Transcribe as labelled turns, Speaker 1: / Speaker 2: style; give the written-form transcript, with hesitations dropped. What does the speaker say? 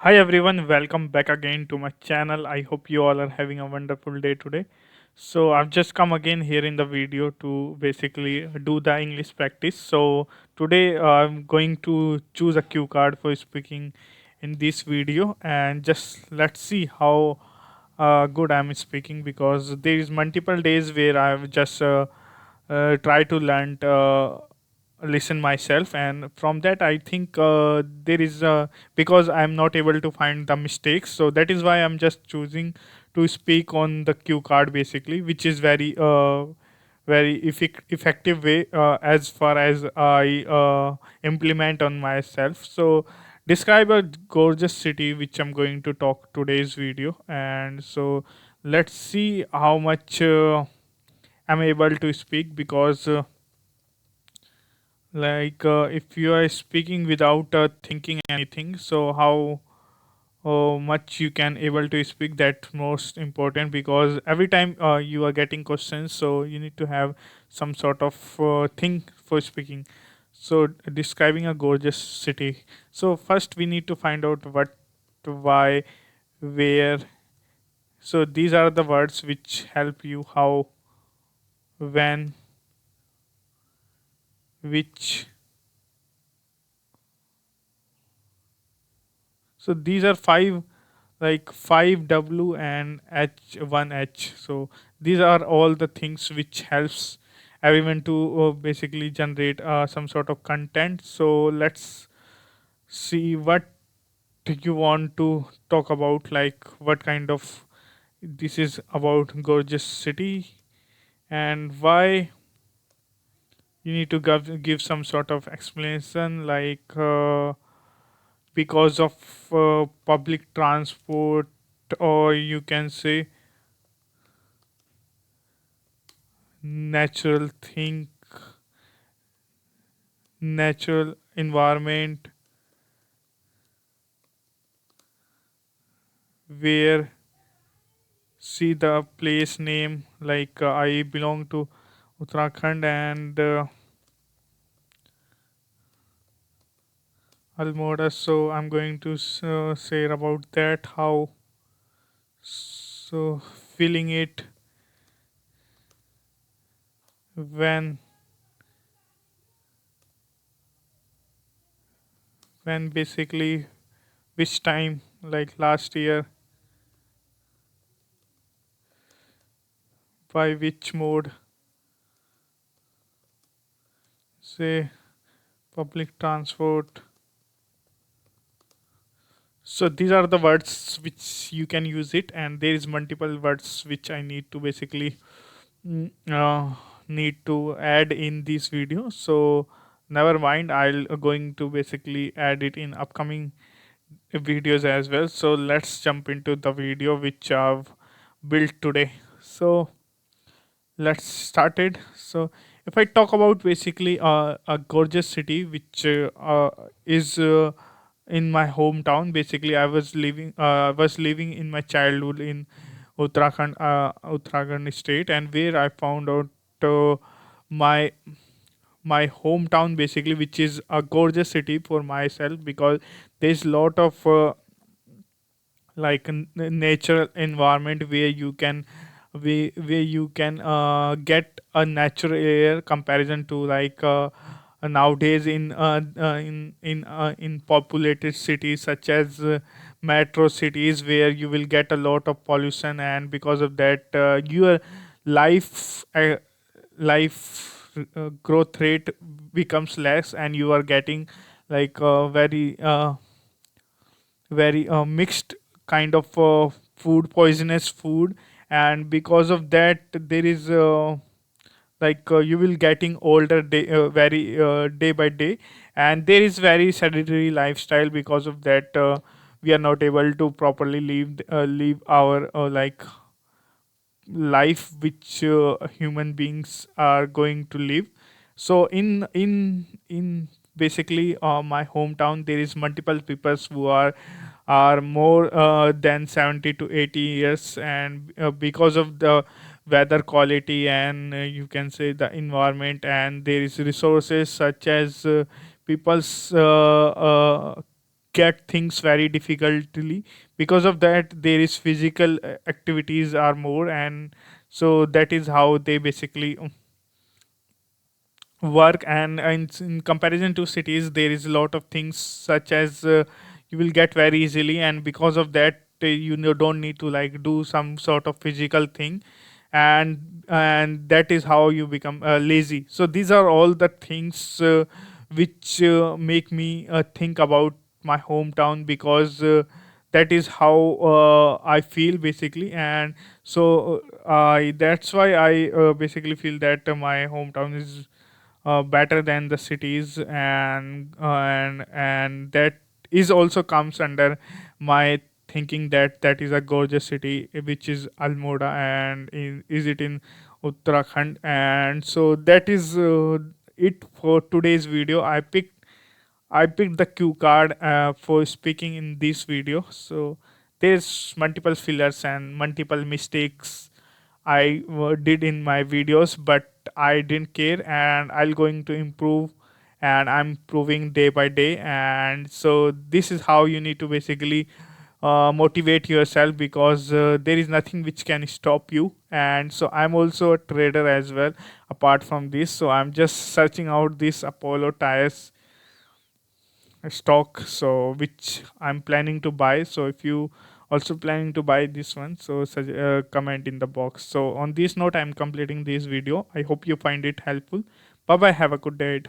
Speaker 1: Hi everyone, welcome back again to my channel. I hope you all are having a wonderful day today. So I've just come again here in the video to basically do the English practice. So today I'm going to choose a cue card for speaking in this video, and just let's see how good I'm speaking, because there is multiple days where I've just try to learn listen myself, and from that I think there is because I'm not able to find the mistakes, so that is why I'm just choosing to speak on the cue card basically, which is very effective way as far as I implement on myself. So describe a gorgeous city, which I'm going to talk today's video, and so let's see how much I'm able to speak, because if you are speaking without thinking anything, so how much you can able to speak, that most important, because every time you are getting questions, so you need to have some sort of thing for speaking. So describing a gorgeous city, so first we need to find out what, why, where. So these are the words which help you: how, when, which. So these are five, like 5W and H1H. So these are all the things which helps everyone to basically generate some sort of content. So let's see what you want to talk about, like what kind of this is about gorgeous city, and why you need to give some sort of explanation, like because of public transport, or you can say natural thing, natural environment, where, see the place name, like I belong to Uttarakhand, and Almora, so I'm going to say about that, how, so feeling it, when basically, which time, like last year, by which mode, say public transport. So these are the words which you can use it, and there is multiple words which I need to basically mm, uh, need to add in this video. So never mind, I'll going to basically add it in upcoming videos as well. So let's jump into the video which I've built today. So let's start it. So if I talk about basically a gorgeous city which is in my hometown, basically I was living in my childhood in Uttarakhand state, and where I found out uh, my my hometown basically, which is a gorgeous city for myself, because there's lot of natural environment where you can, where you can get a natural air, comparison to like nowadays in populated cities such as metro cities, where you will get a lot of pollution, and because of that your life growth rate becomes less, and you are getting like very mixed kind of poisonous food, and because of that there is you will getting older very day by day, and there is very sedentary lifestyle. Because of that we are not able to properly live our life which human beings are going to live. So in basically my hometown, there is multiple peoples who are more than 70 to 80 years, and because of the weather quality, and you can say the environment, and there is resources such as people's get things very difficultly. Because of that, there is physical activities are more, and so that is how they basically work. And in comparison to cities, there is a lot of things such as you will get very easily, and because of that, don't need to like do some sort of physical thing, and that is how you become lazy. So these are all the things which make me think about my hometown, because that is how I feel basically. And so I that's why I basically feel that my hometown is better than the cities, and that is also comes under my thinking that that is a gorgeous city, which is Almora, and is it in Uttarakhand. And so that is it for today's video. I picked the cue card for speaking in this video. So there's multiple fillers and multiple mistakes I did in my videos, but I didn't care, and I'll going to improve, and I'm improving day by day. And so this is how you need to basically motivate yourself, because there is nothing which can stop you. And so I'm also a trader as well apart from this, so I'm just searching out this Apollo tires stock, so which I'm planning to buy. So if you also planning to buy this one, so comment in the box. So on this note, I'm completing this video. I hope you find it helpful. Bye bye, have a good day.